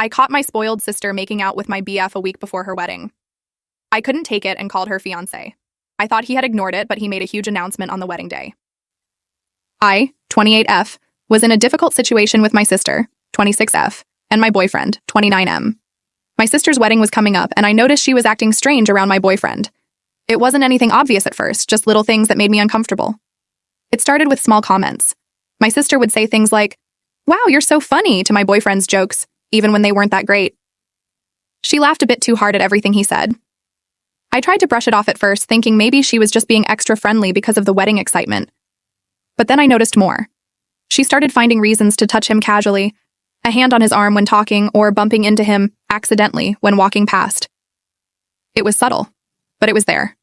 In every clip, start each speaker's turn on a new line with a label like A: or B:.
A: I caught my spoiled sister making out with my BF a week before her wedding. I couldn't take it and called her fiancé. I thought he had ignored it, but he made a huge announcement on the wedding day. I, 28F, was in a difficult situation with my sister, 26F, and my boyfriend, 29M. My sister's wedding was coming up, and I noticed she was acting strange around my boyfriend. It wasn't anything obvious at first, just little things that made me uncomfortable. It started with small comments. My sister would say things like, "Wow, you're so funny," to my boyfriend's jokes, even when they weren't that great. She laughed a bit too hard at everything he said. I tried to brush it off at first, thinking maybe she was just being extra friendly because of the wedding excitement. But then I noticed more. She started finding reasons to touch him casually, a hand on his arm when talking, or bumping into him accidentally when walking past. It was subtle, but it was there.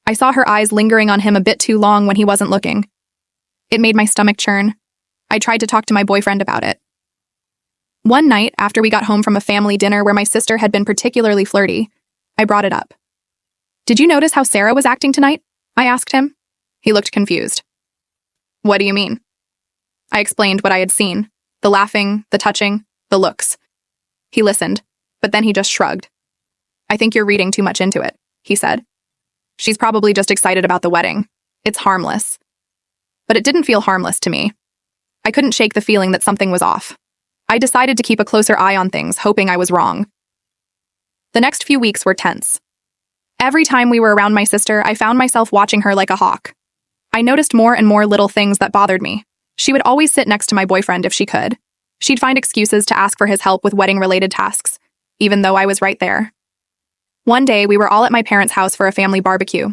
A: I saw her eyes lingering on him a bit too long when he wasn't looking. It made my stomach churn. I tried to talk to my boyfriend about it. One night, after we got home from a family dinner where my sister had been particularly flirty, I brought it up. "Did you notice how Sarah was acting tonight?" I asked him. He looked confused. "What do you mean?" I explained what I had seen, the laughing, the touching, the looks. He listened, but then he just shrugged. "I think you're reading too much into it," he said. "She's probably just excited about the wedding. It's harmless." But it didn't feel harmless to me. I couldn't shake the feeling that something was off. I decided to keep a closer eye on things, hoping I was wrong. The next few weeks were tense. Every time we were around my sister, I found myself watching her like a hawk. I noticed more and more little things that bothered me. She would always sit next to my boyfriend if she could. She'd find excuses to ask for his help with wedding-related tasks, even though I was right there. One day, we were all at my parents' house for a family barbecue.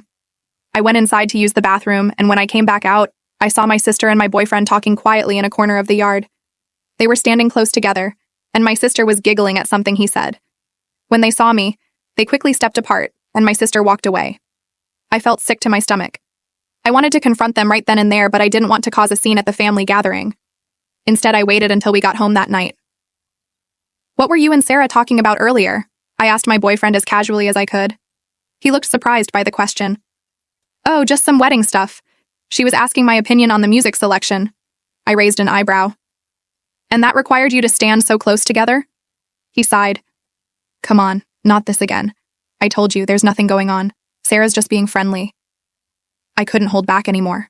A: I went inside to use the bathroom, and when I came back out, I saw my sister and my boyfriend talking quietly in a corner of the yard. They were standing close together, and my sister was giggling at something he said. When they saw me, they quickly stepped apart, and my sister walked away. I felt sick to my stomach. I wanted to confront them right then and there, but I didn't want to cause a scene at the family gathering. Instead, I waited until we got home that night. "What were you and Sarah talking about earlier?" I asked my boyfriend as casually as I could. He looked surprised by the question. "Oh, just some wedding stuff. She was asking my opinion on the music selection." I raised an eyebrow. "And that required you to stand so close together?" He sighed. "Come on, not this again. I told you, there's nothing going on. Sarah's just being friendly." I couldn't hold back anymore.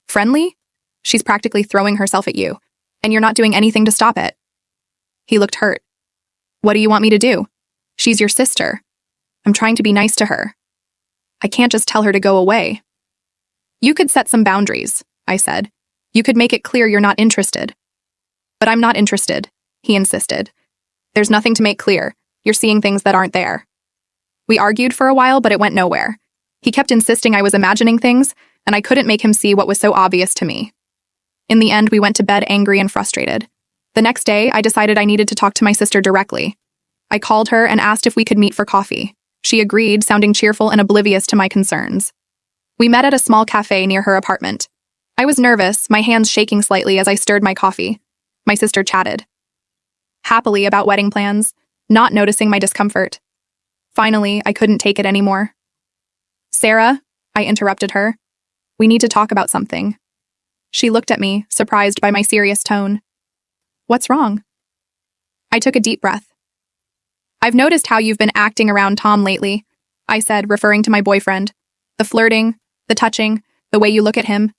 A: "Friendly? She's practically throwing herself at you, and you're not doing anything to stop it." He looked hurt. "What do you want me to do? She's your sister. I'm trying to be nice to her. I can't just tell her to go away." "You could set some boundaries," I said. "You could make it clear you're not interested." "But I'm not interested," he insisted. "There's nothing to make clear. You're seeing things that aren't there." We argued for a while, but it went nowhere. He kept insisting I was imagining things, and I couldn't make him see what was so obvious to me. In the end, we went to bed angry and frustrated. The next day, I decided I needed to talk to my sister directly. I called her and asked if we could meet for coffee. She agreed, sounding cheerful and oblivious to my concerns. We met at a small cafe near her apartment. I was nervous, my hands shaking slightly as I stirred my coffee. My sister chatted happily about wedding plans, not noticing my discomfort. Finally, I couldn't take it anymore. "Sarah," I interrupted her. "We need to talk about something." She looked at me, surprised by my serious tone. "What's wrong?" I took a deep breath. "I've noticed how you've been acting around Tom lately," I said, referring to my boyfriend. "The flirting, the touching, the way you look at him.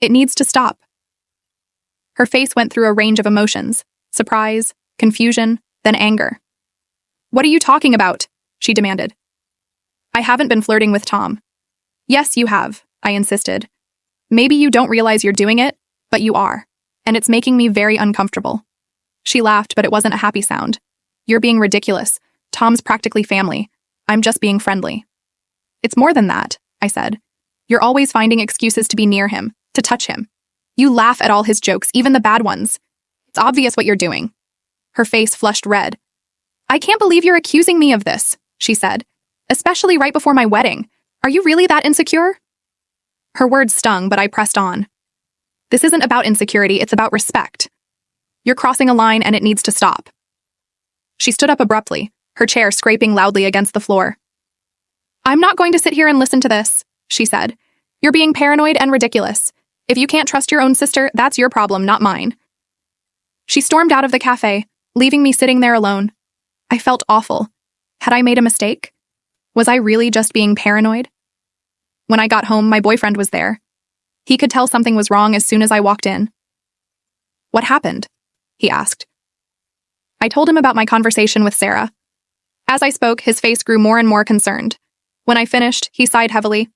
A: It needs to stop." Her face went through a range of emotions: surprise, confusion, then anger. "What are you talking about?" she demanded. "I haven't been flirting with Tom." "Yes, you have," I insisted. "Maybe you don't realize you're doing it, but you are, and it's making me very uncomfortable." She laughed, but it wasn't a happy sound. "You're being ridiculous. Tom's practically family. I'm just being friendly." "It's more than that," I said. "You're always finding excuses to be near him, to touch him. You laugh at all his jokes, even the bad ones. It's obvious what you're doing." Her face flushed red. "I can't believe you're accusing me of this," she said. "Especially right before my wedding. Are you really that insecure?" Her words stung, but I pressed on. "This isn't about insecurity, it's about respect. You're crossing a line and it needs to stop." She stood up abruptly, her chair scraping loudly against the floor. "I'm not going to sit here and listen to this," she said. "You're being paranoid and ridiculous. If you can't trust your own sister, that's your problem, not mine." She stormed out of the cafe, leaving me sitting there alone. I felt awful. Had I made a mistake? Was I really just being paranoid? When I got home, my boyfriend was there. He could tell something was wrong as soon as I walked in. "What happened?" he asked. I told him about my conversation with Sarah. As I spoke, his face grew more and more concerned. When I finished, he sighed heavily.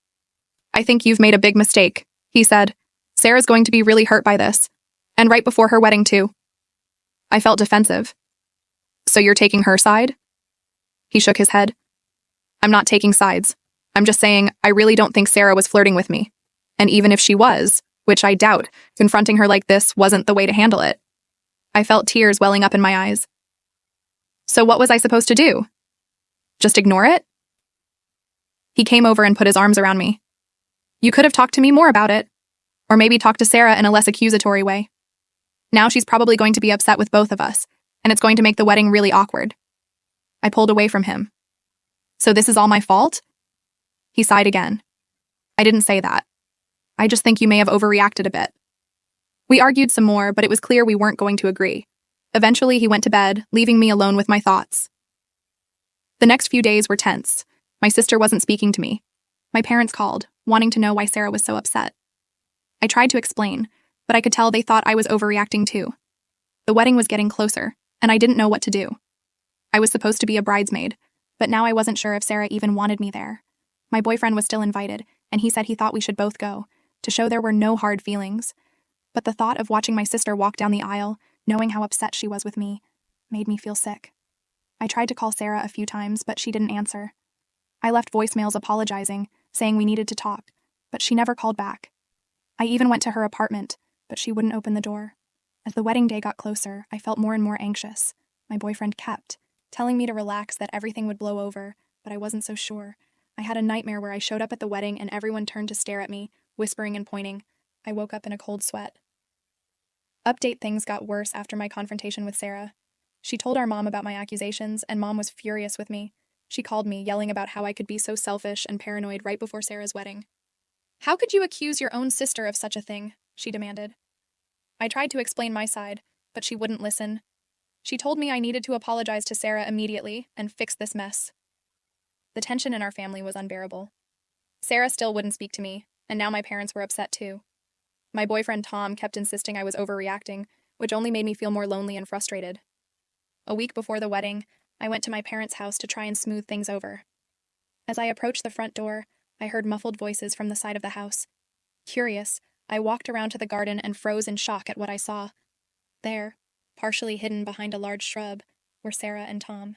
A: "I think you've made a big mistake," he said. "Sarah's going to be really hurt by this. And right before her wedding, too." I felt defensive. "So you're taking her side?" He shook his head. "I'm not taking sides. I'm just saying I really don't think Sarah was flirting with me. And even if she was, which I doubt, confronting her like this wasn't the way to handle it." I felt tears welling up in my eyes. "So what was I supposed to do? Just ignore it?" He came over and put his arms around me. "You could have talked to me more about it. Or maybe talked to Sarah in a less accusatory way. Now she's probably going to be upset with both of us, and it's going to make the wedding really awkward." I pulled away from him. "So this is all my fault?" He sighed again. "I didn't say that. I just think you may have overreacted a bit." We argued some more, but it was clear we weren't going to agree. Eventually, he went to bed, leaving me alone with my thoughts. The next few days were tense. My sister wasn't speaking to me. My parents called, wanting to know why Sarah was so upset. I tried to explain, but I could tell they thought I was overreacting too. The wedding was getting closer, and I didn't know what to do. I was supposed to be a bridesmaid, but now I wasn't sure if Sarah even wanted me there. My boyfriend was still invited, and he said he thought we should both go, to show there were no hard feelings. But the thought of watching my sister walk down the aisle, knowing how upset she was with me, made me feel sick. I tried to call Sarah a few times, but she didn't answer. I left voicemails apologizing, saying we needed to talk, but she never called back. I even went to her apartment, but she wouldn't open the door. As the wedding day got closer, I felt more and more anxious. My boyfriend kept telling me to relax, that everything would blow over, but I wasn't so sure. I had a nightmare where I showed up at the wedding and everyone turned to stare at me, whispering and pointing. I woke up in a cold sweat. Update: things got worse after my confrontation with Sarah. She told our mom about my accusations, and Mom was furious with me. She called me, yelling about how I could be so selfish and paranoid right before Sarah's wedding. "How could you accuse your own sister of such a thing?" she demanded. I tried to explain my side, but she wouldn't listen. She told me I needed to apologize to Sarah immediately and fix this mess. The tension in our family was unbearable. Sarah still wouldn't speak to me, and now my parents were upset too. My boyfriend Tom kept insisting I was overreacting, which only made me feel more lonely and frustrated. A week before the wedding, I went to my parents' house to try and smooth things over. As I approached the front door, I heard muffled voices from the side of the house. Curious, I walked around to the garden and froze in shock at what I saw. There, partially hidden behind a large shrub, were Sarah and Tom.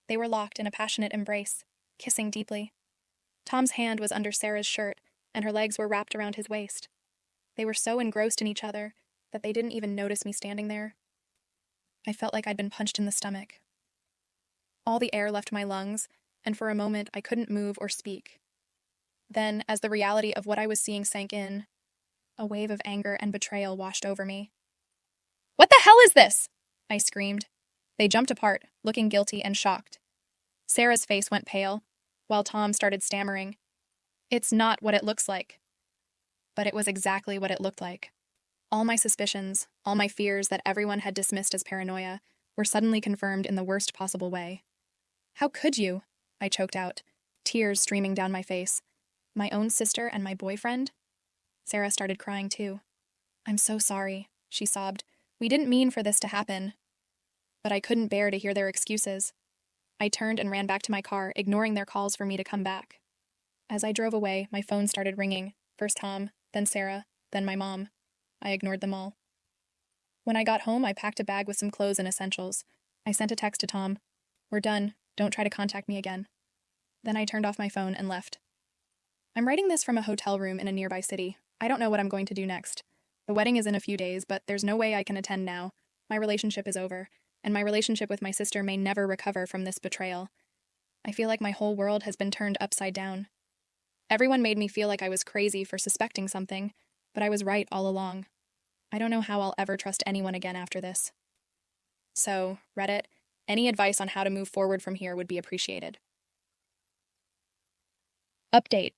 A: They were locked in a passionate embrace, kissing deeply. Tom's hand was under Sarah's shirt, and her legs were wrapped around his waist. They were so engrossed in each other that they didn't even notice me standing there. I felt like I'd been punched in the stomach. All the air left my lungs, and for a moment I couldn't move or speak. Then, as the reality of what I was seeing sank in, a wave of anger and betrayal washed over me. "What the hell is this?" I screamed. They jumped apart, looking guilty and shocked. Sarah's face went pale, while Tom started stammering. "It's not what it looks like." But it was exactly what it looked like. All my suspicions, all my fears that everyone had dismissed as paranoia, were suddenly confirmed in the worst possible way. "How could you?" I choked out, tears streaming down my face. "My own sister and my boyfriend?" Sarah started crying too. "I'm so sorry," she sobbed. "We didn't mean for this to happen." But I couldn't bear to hear their excuses. I turned and ran back to my car, ignoring their calls for me to come back. As I drove away, my phone started ringing. First Tom, then Sarah, then my mom. I ignored them all. When I got home, I packed a bag with some clothes and essentials. I sent a text to Tom. "We're done. Don't try to contact me again." Then I turned off my phone and left. I'm writing this from a hotel room in a nearby city. I don't know what I'm going to do next. The wedding is in a few days, but there's no way I can attend now. My relationship is over, and my relationship with my sister may never recover from this betrayal. I feel like my whole world has been turned upside down. Everyone made me feel like I was crazy for suspecting something, but I was right all along. I don't know how I'll ever trust anyone again after this. So, Reddit, any advice on how to move forward from here would be appreciated. Update.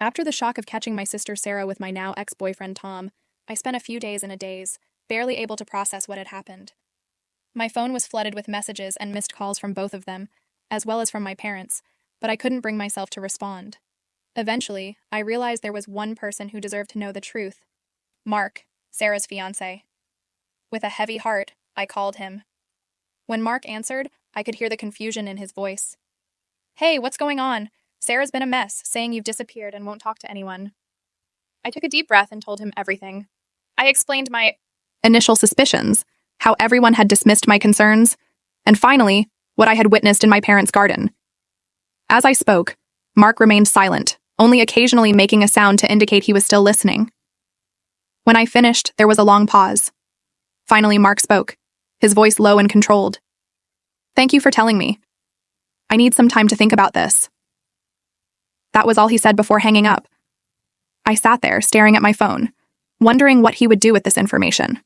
A: After the shock of catching my sister Sarah with my now ex-boyfriend Tom, I spent a few days in a daze, barely able to process what had happened. My phone was flooded with messages and missed calls from both of them, as well as from my parents, but I couldn't bring myself to respond. Eventually, I realized there was one person who deserved to know the truth: Mark, Sarah's fiancé. With a heavy heart, I called him. When Mark answered, I could hear the confusion in his voice. Hey, what's going on? Sarah's been a mess, saying you've disappeared and won't talk to anyone. I took a deep breath and told him everything. I explained my initial suspicions, how everyone had dismissed my concerns, and finally, what I had witnessed in my parents' garden. As I spoke, Mark remained silent, only occasionally making a sound to indicate he was still listening. When I finished, there was a long pause. Finally, Mark spoke, his voice low and controlled. Thank you for telling me. I need some time to think about this. That was all he said before hanging up. I sat there, staring at my phone, wondering what he would do with this information.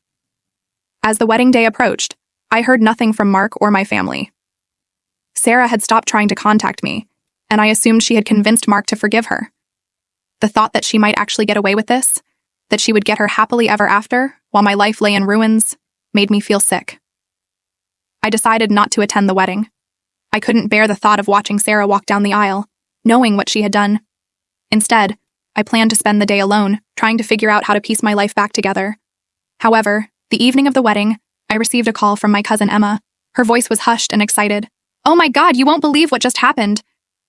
A: As the wedding day approached, I heard nothing from Mark or my family. Sarah had stopped trying to contact me, and I assumed she had convinced Mark to forgive her. The thought that she might actually get away with this, that she would get her happily ever after, while my life lay in ruins, made me feel sick. I decided not to attend the wedding. I couldn't bear the thought of watching Sarah walk down the aisle, knowing what she had done. Instead, I planned to spend the day alone, trying to figure out how to piece my life back together. However, the evening of the wedding, I received a call from my cousin Emma. Her voice was hushed and excited. Oh my God, you won't believe what just happened.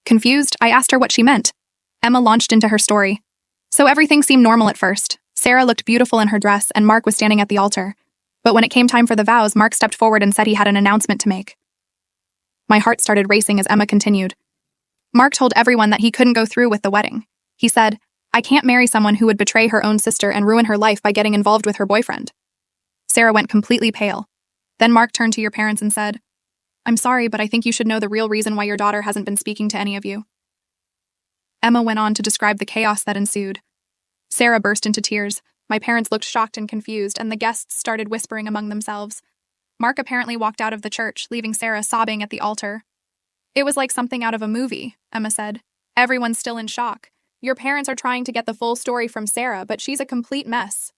A: Confused, I asked her what she meant. Emma launched into her story. So everything seemed normal at first. Sarah looked beautiful in her dress and Mark was standing at the altar. But when it came time for the vows, Mark stepped forward and said he had an announcement to make. My heart started racing as Emma continued. Mark told everyone that he couldn't go through with the wedding. He said, I can't marry someone who would betray her own sister and ruin her life by getting involved with her boyfriend. Sarah went completely pale. Then Mark turned to your parents and said, I'm sorry, but I think you should know the real reason why your daughter hasn't been speaking to any of you. Emma went on to describe the chaos that ensued. Sarah burst into tears. My parents looked shocked and confused, and the guests started whispering among themselves. Mark apparently walked out of the church, leaving Sarah sobbing at the altar. It was like something out of a movie, Emma said. Everyone's still in shock. Your parents are trying to get the full story from Sarah, but she's a complete mess.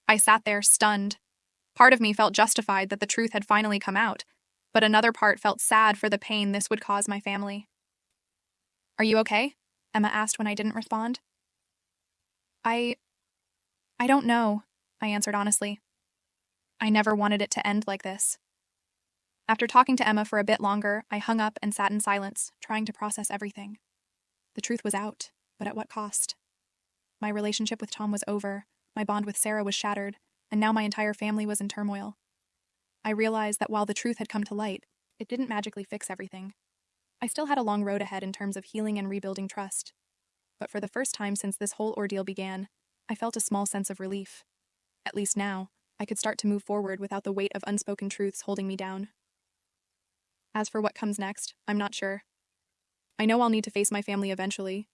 A: I sat there, stunned. Part of me felt justified that the truth had finally come out, but another part felt sad for the pain this would cause my family. Are you okay? Emma asked when I didn't respond. I don't know, I answered honestly. I never wanted it to end like this. After talking to Emma for a bit longer, I hung up and sat in silence, trying to process everything. The truth was out, but at what cost? My relationship with Tom was over, my bond with Sarah was shattered, and now my entire family was in turmoil. I realized that while the truth had come to light, it didn't magically fix everything. I still had a long road ahead in terms of healing and rebuilding trust. But for the first time since this whole ordeal began, I felt a small sense of relief. At least now, I could start to move forward without the weight of unspoken truths holding me down. As for what comes next, I'm not sure. I know I'll need to face my family eventually,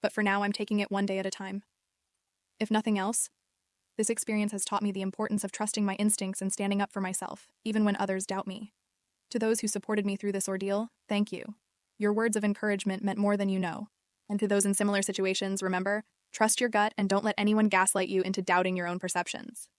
A: but for now I'm taking it one day at a time. If nothing else, this experience has taught me the importance of trusting my instincts and standing up for myself, even when others doubt me. To those who supported me through this ordeal, thank you. Your words of encouragement meant more than you know. And to those in similar situations, remember, trust your gut and don't let anyone gaslight you into doubting your own perceptions.